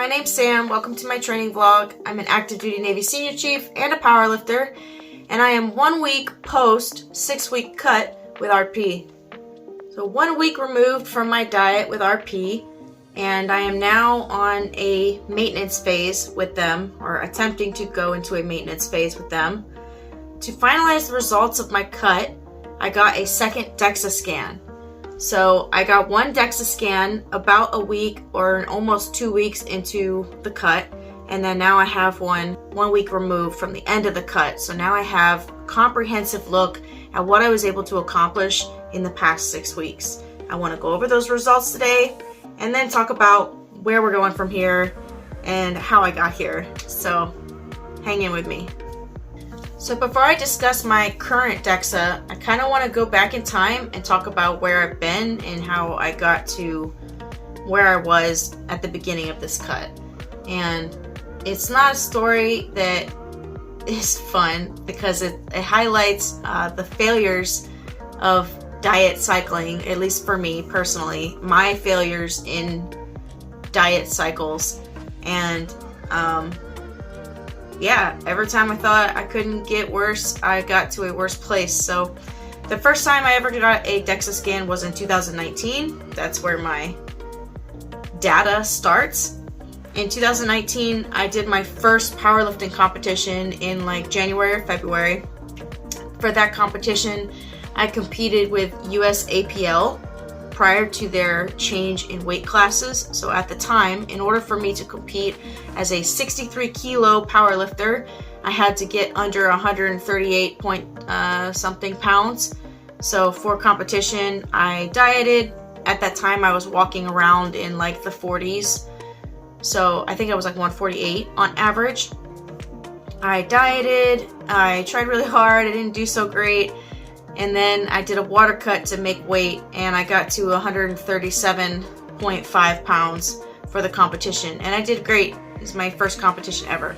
my name's Sam. Welcome to my training vlog. I'm an active duty Navy senior chief and a powerlifter, and I am 1 week post 6-week cut with RP. So 1 week removed from my diet with RP, and I am now on a maintenance phase with them, or attempting to go into a maintenance phase with them. To finalize the results of my cut, I got a second DEXA scan. So I got one DEXA scan about a week or almost 2 weeks into the cut, and then now I have one 1 week removed from the end of the cut. So now I have a comprehensive look at what I was able to accomplish in the past 6 weeks. I want to go over those results today and then talk about where we're going from here and how I got here. So hang in with me. So before I discuss my current DEXA, I kind of want to go back in time and talk about where I've been and how I got to where I was at the beginning of this cut. And it's not a story that is fun because it highlights the failures of diet cycling, at least for me personally, my failures in diet cycles. And yeah, every time I thought I couldn't get worse, I got to a worse place. So the first time I ever got a DEXA scan was in 2019. That's where my data starts. In 2019, I did my first powerlifting competition in like January or February. For that competition, I competed with US APL prior to their change in weight classes. So at the time, in order for me to compete as a 63 kilo powerlifter, I had to get under 138 something pounds. So for competition, I dieted. At that time, I was walking around in like the 40s. So I think I was like 148 on average. I dieted, I tried really hard, I didn't do so great. And then I did a water cut to make weight, and I got to 137.5 pounds for the competition. And I did great. It was my first competition ever.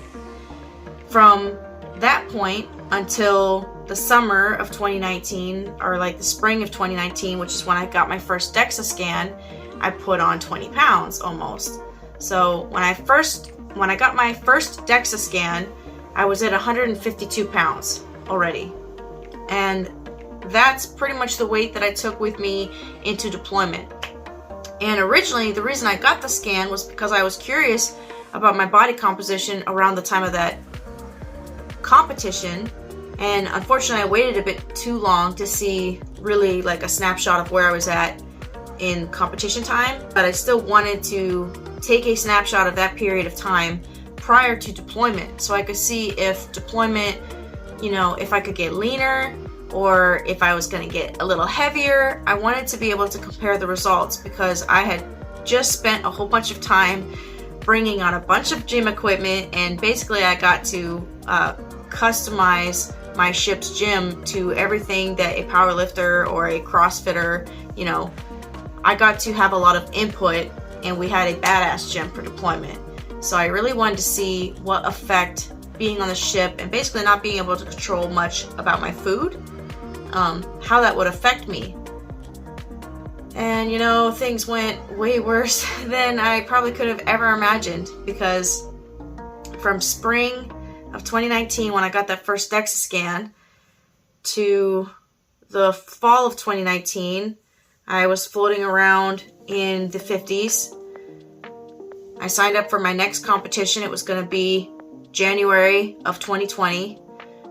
From that point until the summer of 2019, or like the spring of 2019, which is when I got my first DEXA scan, I put on 20 pounds almost. So when I got my first DEXA scan, I was at 152 pounds already. And that's pretty much the weight that I took with me into deployment. And originally, the reason I got the scan was because I was curious about my body composition around the time of that competition. And unfortunately, I waited a bit too long to see really like a snapshot of where I was at in competition time. But I still wanted to take a snapshot of that period of time prior to deployment, so I could see if deployment, if I could get leaner, or if I was going to get a little heavier. I wanted to be able to compare the results because I had just spent a whole bunch of time bringing on a bunch of gym equipment, and basically I got to customize my ship's gym to everything that a powerlifter or a CrossFitter, I got to have a lot of input, and we had a badass gym for deployment. So I really wanted to see what effect being on the ship and basically not being able to control much about my food, how that would affect me. And things went way worse than I probably could have ever imagined, because from spring of 2019, when I got that first DEXA scan, to the fall of 2019, I was floating around in the 50s. I signed up for my next competition. It was going to be January of 2020.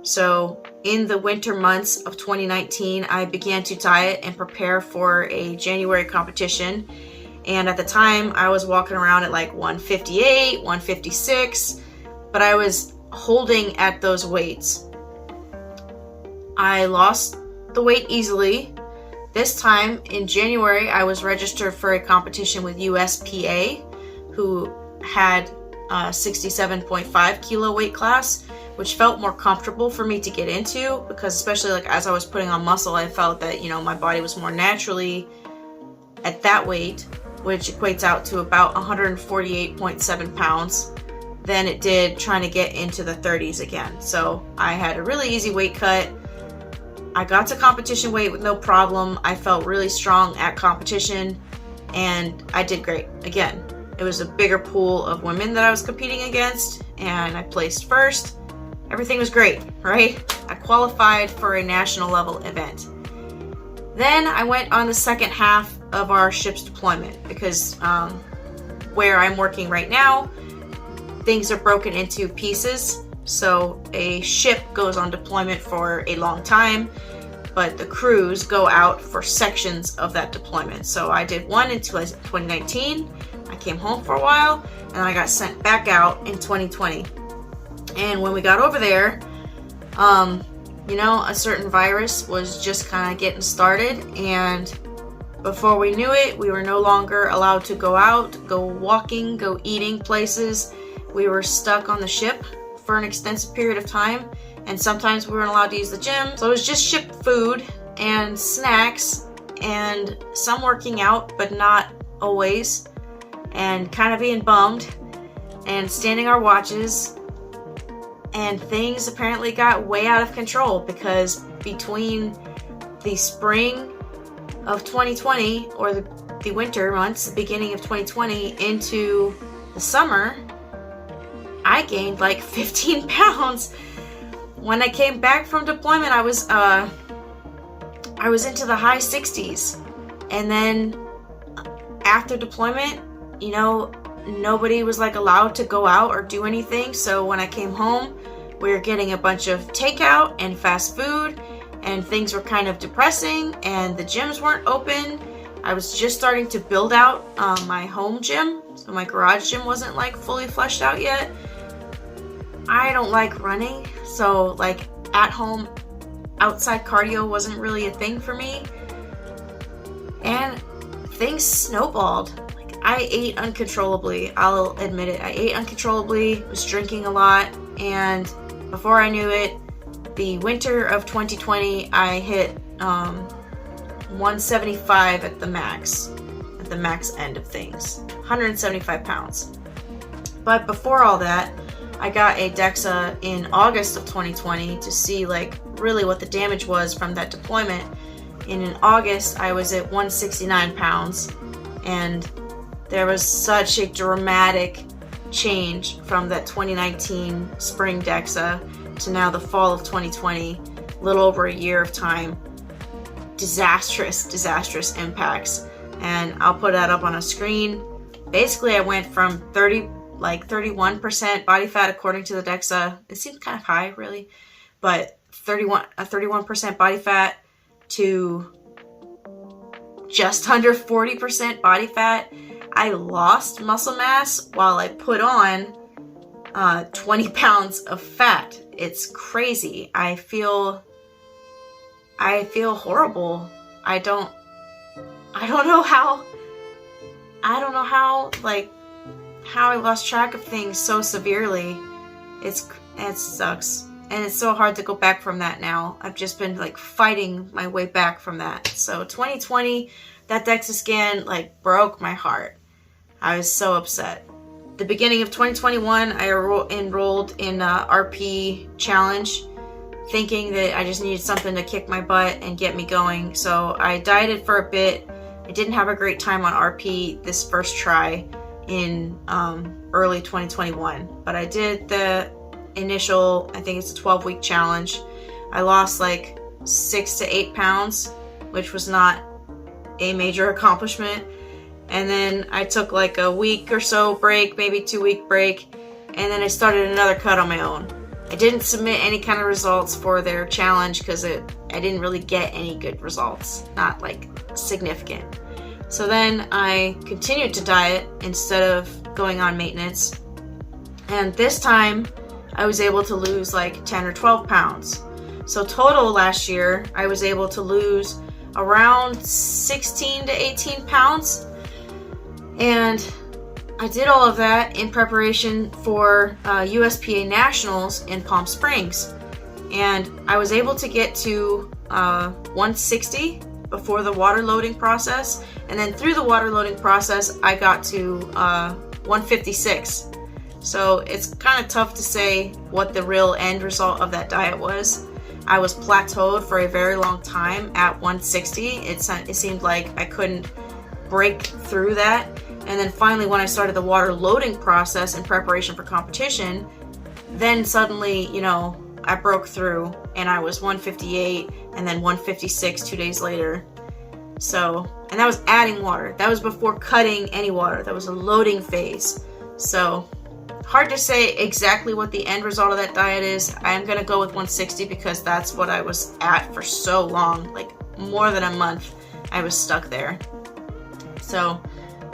So in the winter months of 2019, I began to diet and prepare for a January competition. And at the time, I was walking around at like 158, 156, but I was holding at those weights. I lost the weight easily. This time in January, I was registered for a competition with USPA, who had a 67.5 kilo weight class, which felt more comfortable for me to get into, because especially like as I was putting on muscle, I felt that my body was more naturally at that weight, which equates out to about 148.7 pounds, than it did trying to get into the 30s again. So I had a really easy weight cut. I got to competition weight with no problem. I felt really strong at competition, and I did great again. It was a bigger pool of women that I was competing against, and I placed first. Everything was great, right? I qualified for a national level event. Then I went on the second half of our ship's deployment because where I'm working right now, things are broken into pieces. So a ship goes on deployment for a long time, but the crews go out for sections of that deployment. So I did one in 2019, I came home for a while, and I got sent back out in 2020. And when we got over there, a certain virus was just kind of getting started, and before we knew it, we were no longer allowed to go out, go walking, go eating places. We were stuck on the ship for an extensive period of time, and sometimes we weren't allowed to use the gym. So it was just ship food and snacks and some working out, but not always, and kind of being bummed and standing our watches. And things apparently got way out of control because between the spring of 2020, or the winter months, the beginning of 2020 into the summer, I gained like 15 pounds. When I came back from deployment, I was into the high 60s. And then after deployment, nobody was like allowed to go out or do anything. So when I came home, we were getting a bunch of takeout and fast food, and things were kind of depressing, and the gyms weren't open. I was just starting to build out my home gym, so my garage gym wasn't like fully fleshed out yet. I don't like running, so like at home outside cardio wasn't really a thing for me, and things snowballed. Like, I ate uncontrollably. I'll admit it. I ate uncontrollably, was drinking a lot, and before I knew it, the winter of 2020, I hit 175 at the max end of things, 175 pounds. But before all that, I got a DEXA in August of 2020 to see like really what the damage was from that deployment. And in August, I was at 169 pounds, and there was such a dramatic change from that 2019 spring DEXA to now the fall of 2020, a little over a year of time. Disastrous impacts. And I'll put that up on a screen. Basically, I went from 31% body fat according to the DEXA. It seems kind of high, really, but 31% body fat to just under 40% body fat. I lost muscle mass while I put on 20 pounds of fat. It's crazy. I feel horrible. I don't know how I lost track of things so severely. It sucks. And it's so hard to go back from that now. I've just been like fighting my way back from that. So 2020, that DEXA scan like broke my heart. I was so upset. The beginning of 2021, I enrolled in RP challenge, thinking that I just needed something to kick my butt and get me going. So I dieted for a bit. I didn't have a great time on RP this first try in early 2021, but I did the initial, I think it's a 12-week challenge. I lost like 6 to 8 pounds, which was not a major accomplishment. And then I took like a week or so break, maybe 2-week break, and then I started another cut on my own. I didn't submit any kind of results for their challenge because I didn't really get any good results, not like significant. So then I continued to diet instead of going on maintenance. And this time I was able to lose like 10 or 12 pounds. So total last year, I was able to lose around 16 to 18 pounds. And I did all of that in preparation for USPA Nationals in Palm Springs. And I was able to get to 160 before the water loading process. And then through the water loading process, I got to 156. So it's kind of tough to say what the real end result of that diet was. I was plateaued for a very long time at 160. It seemed like I couldn't break through that. And then finally, when I started the water loading process in preparation for competition, then suddenly, you know, I broke through and I was 158 and then 156 2 days later. So, and that was adding water. That was before cutting any water. That was a loading phase. So, hard to say exactly what the end result of that diet is. I'm going to go with 160 because that's what I was at for so long, like more than a month. I was stuck there. So,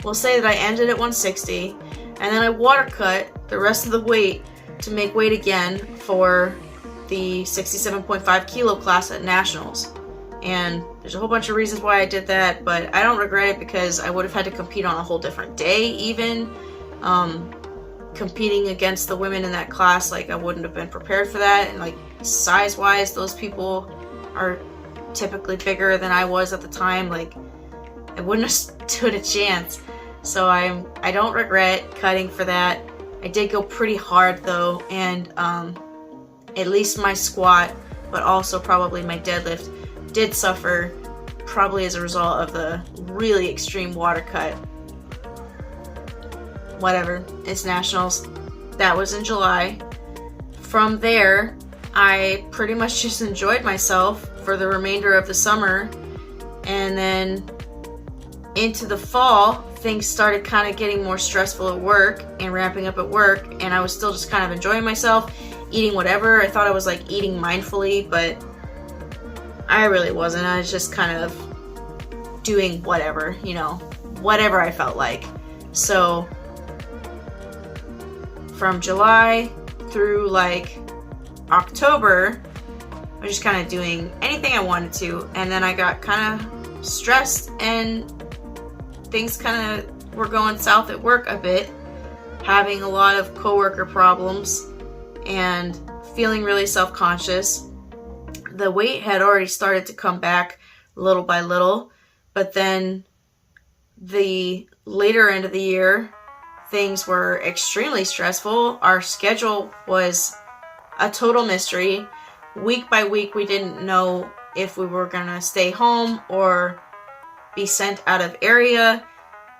we'll say that I ended at 160, and then I water cut the rest of the weight to make weight again for the 67.5 kilo class at nationals. And there's a whole bunch of reasons why I did that, but I don't regret it because I would have had to compete on a whole different day even. Competing against the women in that class, like, I wouldn't have been prepared for that. And like, size wise, those people are typically bigger than I was at the time. Like, I wouldn't have stood a chance. So I don't regret cutting for that. I did go pretty hard though, and at least my squat, but also probably my deadlift, did suffer, probably as a result of the really extreme water cut. Whatever, it's nationals. That was in July. From there, I pretty much just enjoyed myself for the remainder of the summer, and then into the fall, things started kind of getting more stressful at work and ramping up at work, and I was still just kind of enjoying myself, eating whatever. I thought I was like eating mindfully, but I really wasn't. I was just kind of doing whatever, you know, whatever I felt like. So from July through like October, I was just kind of doing anything I wanted to, and then I got kind of stressed and things kind of were going south at work a bit, having a lot of coworker problems and feeling really self-conscious. The weight had already started to come back little by little, but then the later end of the year, things were extremely stressful. Our schedule was a total mystery. Week by week, we didn't know if we were going to stay home or be sent out of area.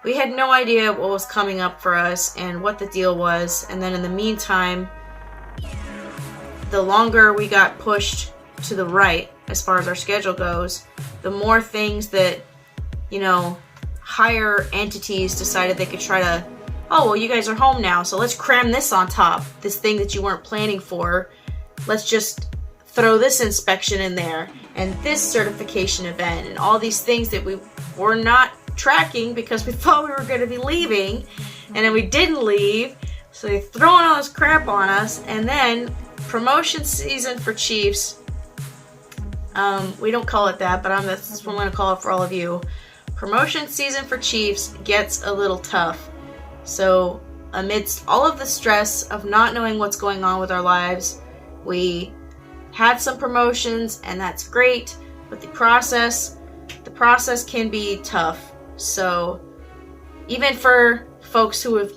We had no idea what was coming up for us and what the deal was. And then in the meantime, the longer we got pushed to the right as far as our schedule goes, the more things that, you know, higher entities decided they could try to, oh, well, you guys are home now, so let's cram this on top, this thing that you weren't planning for. Let's just throw this inspection in there and this certification event and all these things that we were not tracking because we thought we were going to be leaving, and then we didn't leave, so they're throwing all this crap on us. And then promotion season for Chiefs, we don't call it that, but that's what I'm going to call it for all of you. Promotion season for Chiefs gets a little tough. So amidst all of the stress of not knowing what's going on with our lives, we had some promotions, and that's great, but the process can be tough. So even for folks who have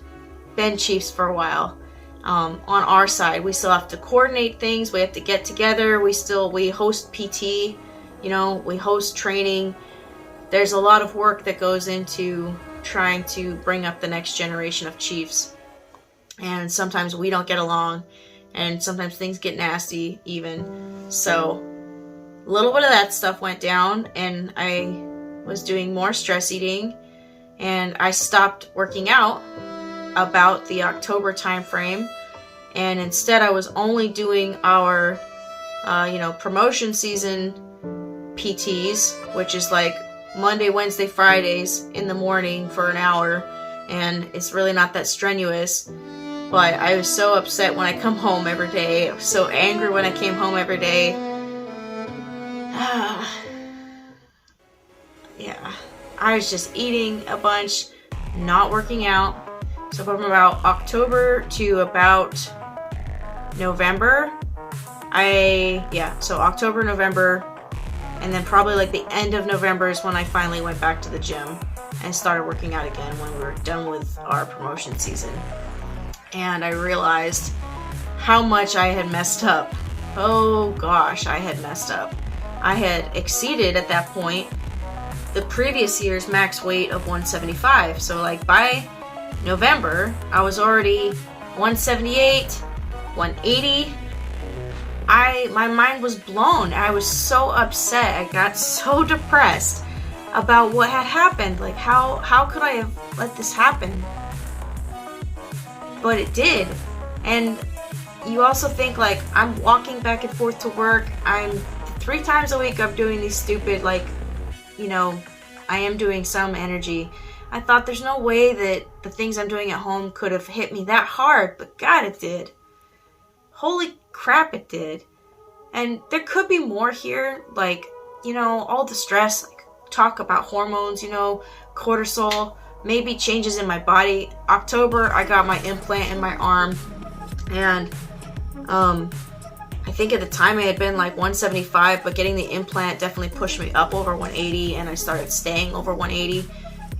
been Chiefs for a while, on our side, we still have to coordinate things. We have to get together. We host PT, you know, we host training. There's a lot of work that goes into trying to bring up the next generation of Chiefs. And sometimes we don't get along, and sometimes things get nasty even. So a little bit of that stuff went down, and I was doing more stress eating, and I stopped working out about the October time frame, and instead I was only doing our promotion season PTs, which is like Monday, Wednesday, Fridays in the morning for an hour, and it's really not that strenuous. But I was so upset when I come home every day. I was so angry when I came home every day. Yeah, I was just eating a bunch, not working out. So from about October to about November, so October, November, and then probably like the end of November is when I finally went back to the gym and started working out again when we were done with our promotion season. And I realized how much I had messed up. Oh gosh, I had messed up. I had exceeded at that point the previous year's max weight of 175. So like by November, I was already 178, 180. My mind was blown. I was so upset. I got so depressed about what had happened. Like how could I have let this happen? But it did. And you also think like, I'm walking back and forth to work. I'm 3 times a week I'm doing these stupid, like, you know, I am doing some energy. I thought there's no way that the things I'm doing at home could have hit me that hard, but God, it did. Holy crap, it did. And there could be more here, like, you know, all the stress, like talk about hormones, you know, cortisol, maybe changes in my body. October, I got my implant in my arm, and I think at the time I had been like 175, but getting the implant definitely pushed me up over 180, and I started staying over 180.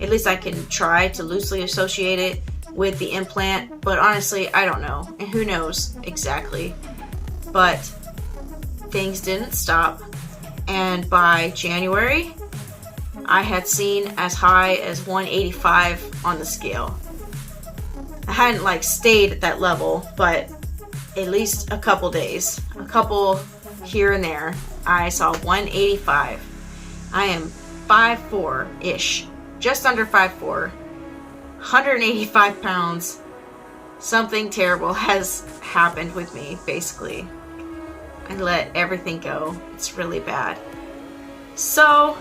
At least I can try to loosely associate it with the implant, but honestly, I don't know, and who knows exactly. But things didn't stop, and by January, I had seen as high as 185 on the scale. I hadn't like stayed at that level, but at least a couple days, a couple here and there, I saw 185. I am 5'4"-ish, just under 5'4", 185 pounds. Something terrible has happened with me, basically. I let everything go. It's really bad. So,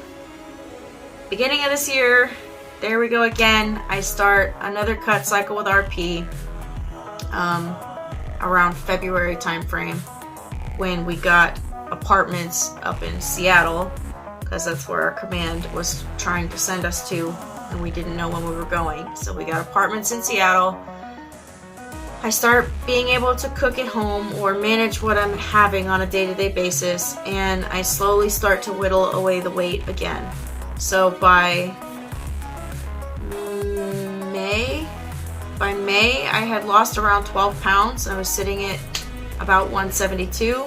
beginning of this year, there we go again. I start another cut cycle with RP around February timeframe, when we got apartments up in Seattle, because that's where our command was trying to send us to, and we didn't know when we were going. So we got apartments in Seattle. I start being able to cook at home or manage what I'm having on a day-to-day basis, and I slowly start to whittle away the weight again. So by May, I had lost around 12 pounds. I was sitting at about 172,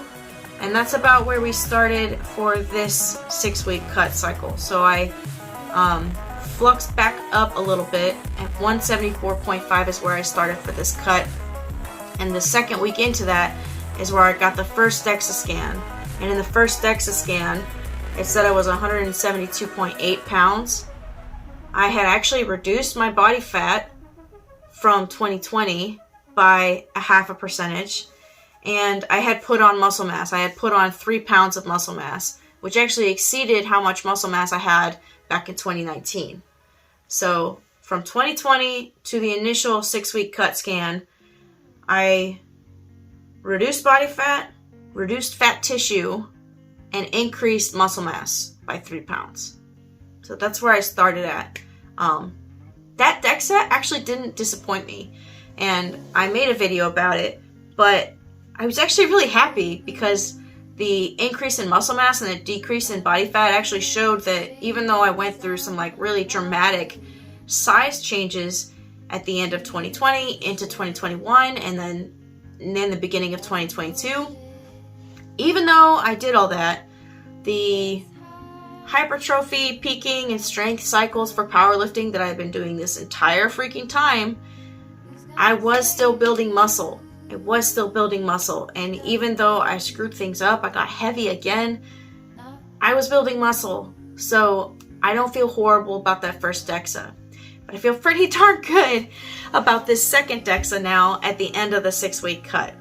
and that's about where we started for this 6-week cut cycle. So I fluxed back up a little bit. At 174.5 is where I started for this cut, and the second week into that is where I got the first DEXA scan. And in the first DEXA scan, it said I was 172.8 pounds. I had actually reduced my body fat from 2020 by 0.5%, and I had put on muscle mass. I had put on 3 pounds of muscle mass, which actually exceeded how much muscle mass I had back in 2019. So from 2020 to the initial 6-week cut scan, I reduced body fat, reduced fat tissue, and increased muscle mass by 3 pounds. So that's where I started at. That DEXA actually didn't disappoint me, and I made a video about it, but I was actually really happy because the increase in muscle mass and the decrease in body fat actually showed that even though I went through some like really dramatic size changes at the end of 2020 into 2021 and then the beginning of 2022, even though I did all that, the hypertrophy, peaking, and strength cycles for powerlifting that I've been doing this entire freaking time, I was still building muscle. It was still building muscle. And even though I screwed things up, I got heavy again, I was building muscle. So I don't feel horrible about that first DEXA. But I feel pretty darn good about this second DEXA now at the end of the 6-week cut.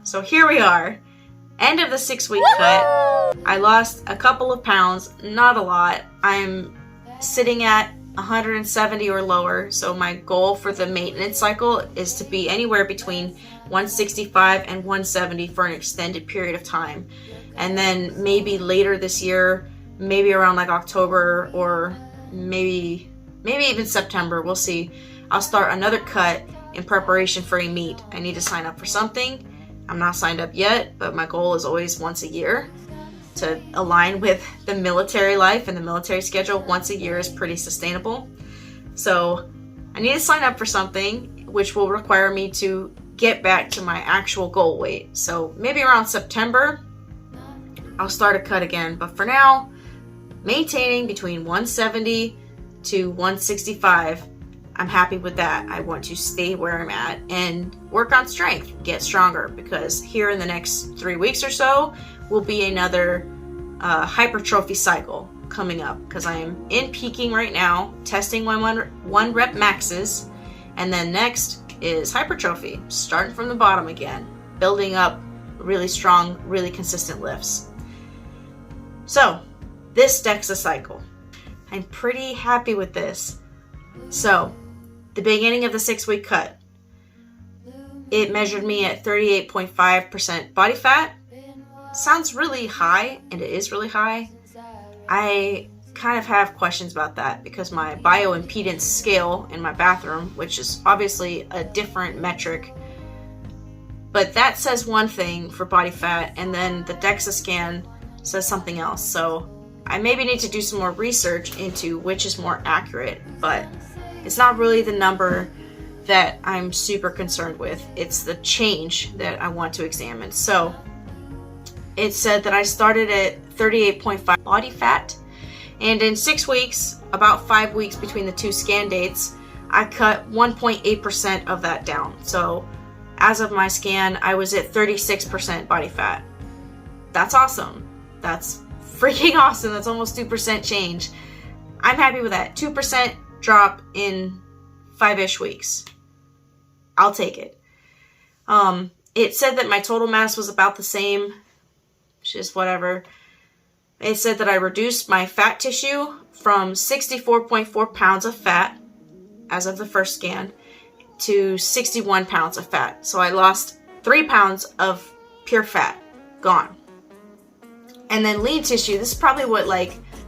So here we are. End of the 6-week cut. I lost a couple of pounds, not a lot. I'm sitting at 170 or lower, so my goal for the maintenance cycle is to be anywhere between 165 and 170 for an extended period of time. And then maybe later this year, maybe around like October or maybe even September, we'll see, I'll start another cut in preparation for a meet. I need to sign up for something. I'm not signed up yet, but my goal is always once a year to align with the military life and the military schedule. Once a year is pretty sustainable. So I need to sign up for something which will require me to get back to my actual goal weight. So maybe around September, I'll start a cut again. But for now, maintaining between 170 to 165. I'm happy with that. I want to stay where I'm at and work on strength, get stronger, because here in the next 3 weeks or so will be another hypertrophy cycle coming up, because I am in peaking right now, testing my one rep maxes, and then next is hypertrophy, starting from the bottom again, building up really strong, really consistent lifts. So this DEXA cycle, I'm pretty happy with this. So the beginning of the 6-week cut, it measured me at 38.5% body fat. Sounds really high, and it is really high. I kind of have questions about that because my bioimpedance scale in my bathroom, which is obviously a different metric, but that says one thing for body fat, and then the DEXA scan says something else. So I maybe need to do some more research into which is more accurate, but it's not really the number that I'm super concerned with. It's the change that I want to examine. So it said that I started at 38.5 body fat, and in 6 weeks, about 5 weeks between the two scan dates, I cut 1.8% of that down. So as of my scan, I was at 36% body fat. That's awesome. That's freaking awesome. That's almost 2% change. I'm happy with that. 2% drop in 5-ish weeks. I'll take it. It said that my total mass was about the same, which is whatever. It said that I reduced my fat tissue from 64.4 pounds of fat as of the first scan to 61 pounds of fat. So I lost 3 pounds of pure fat. Gone. And then lean tissue, this is probably what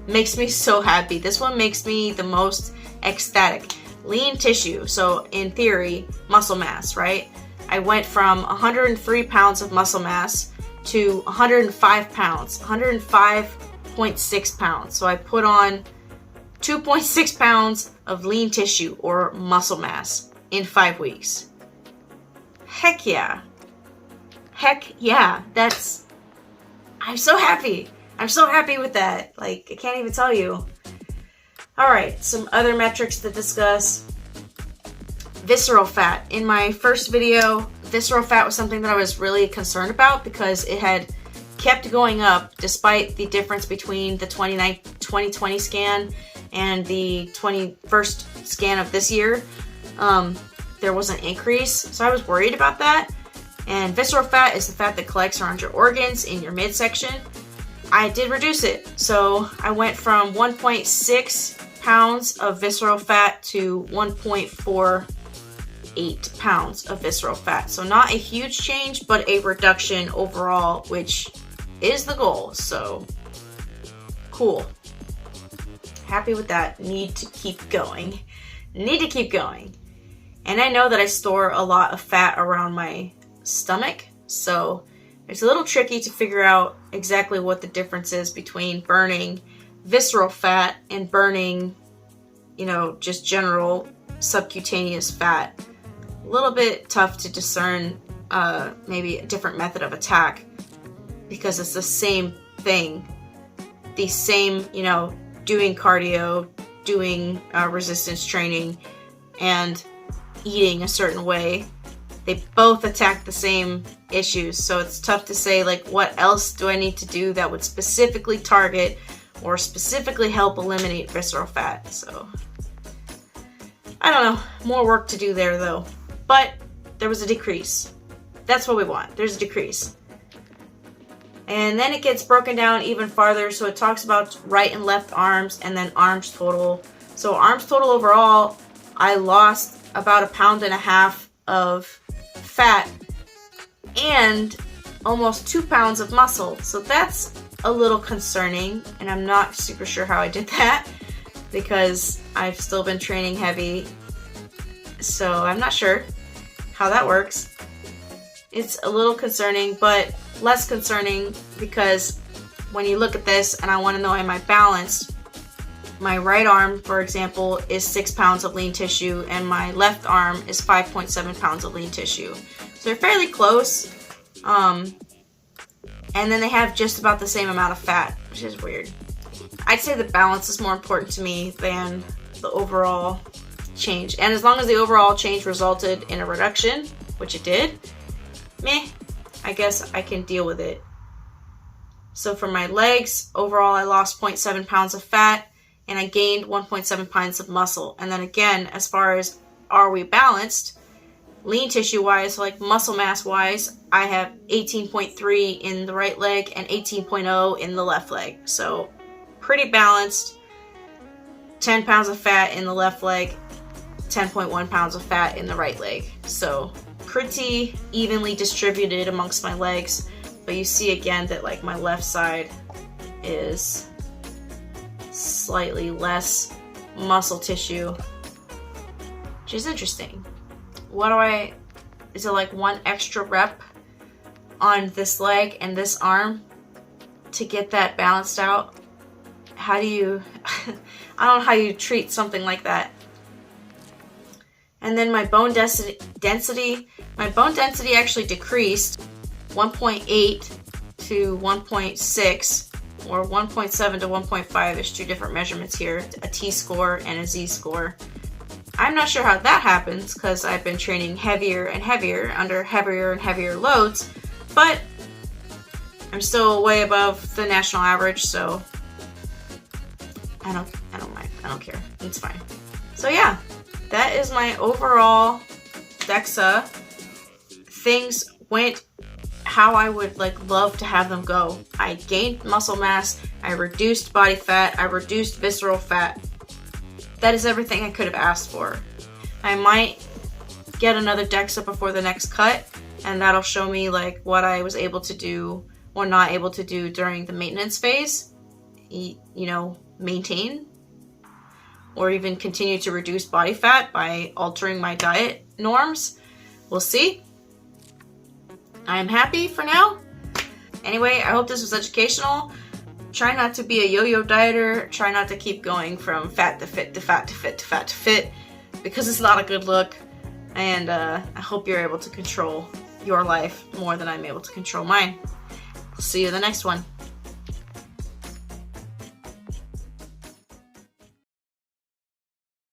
makes me so happy. This one makes me the most ecstatic. Lean tissue, so in theory, muscle mass, right? I went from 103 pounds of muscle mass to 105 pounds, 105.6 pounds. So I put on 2.6 pounds of lean tissue or muscle mass in 5 weeks. Heck yeah. Heck yeah. I'm so happy. I'm so happy with that. I can't even tell you. All right, some other metrics to discuss. Visceral fat. In my first video, visceral fat was something that I was really concerned about because it had kept going up despite the difference between the 2020 scan and the 21st scan of this year. There was an increase, so I was worried about that. And visceral fat is the fat that collects around your organs in your midsection. I did reduce it. So I went from 1.6 pounds of visceral fat to 1.48 pounds of visceral fat. So not a huge change, but a reduction overall, which is the goal. So cool. Happy with that. Need to keep going. And I know that I store a lot of fat around my stomach, so it's a little tricky to figure out exactly what the difference is between burning visceral fat and burning, just general subcutaneous fat. A little bit tough to discern maybe a different method of attack because it's the same thing. The same, doing cardio, doing resistance training, and eating a certain way. They both attack the same issues, so it's tough to say what else do I need to do that would specifically target or specifically help eliminate visceral fat. So I don't know, more work to do there though. But there was a decrease. That's what we want. There's a decrease. And then it gets broken down even farther, so it talks about right and left arms and then arms total. So arms total overall, I lost about 1.5 pounds of fat and almost 2 pounds of muscle. So that's a little concerning, and I'm not super sure how I did that because I've still been training heavy. So I'm not sure how that works. It's a little concerning, but less concerning because when you look at this and I want to know, am I balanced? My right arm, for example, is 6 pounds of lean tissue, and my left arm is 5.7 pounds of lean tissue. So they're fairly close. And then they have just about the same amount of fat, which is weird. I'd say the balance is more important to me than the overall change. And as long as the overall change resulted in a reduction, which it did, meh, I guess I can deal with it. So for my legs, overall I lost 0.7 pounds of fat and I gained 1.7 pounds of muscle. And then again, as far as are we balanced, lean tissue wise, like muscle mass wise, I have 18.3 in the right leg and 18.0 in the left leg. So pretty balanced. 10 pounds of fat in the left leg, 10.1 pounds of fat in the right leg. So pretty evenly distributed amongst my legs. But you see again that like my left side is slightly less muscle tissue, which is interesting. Is it like one extra rep on this leg and this arm to get that balanced out? How do you, I don't know how you treat something like that. And then my bone density actually decreased 1.8 to 1.6, or 1.7 to 1.5. There's two different measurements here, a T-score and a Z-score. I'm not sure how that happens because I've been training heavier and heavier under heavier and heavier loads, but I'm still way above the national average, so I don't mind. I don't care. It's fine. So yeah, that is my overall DEXA. Things went how I would love to have them go. I gained muscle mass, I reduced body fat, I reduced visceral fat. That is everything I could have asked for. I might get another DEXA before the next cut, and that'll show me what I was able to do or not able to do during the maintenance phase. Maintain or even continue to reduce body fat by altering my diet norms. We'll see. I am happy for now. Anyway, I hope this was educational. Try not to be a yo-yo dieter. Try not to keep going from fat to fit to fat to fit to fat to fit, because it's not a good look. And I hope you're able to control your life more than I'm able to control mine. I'll see you in the next one.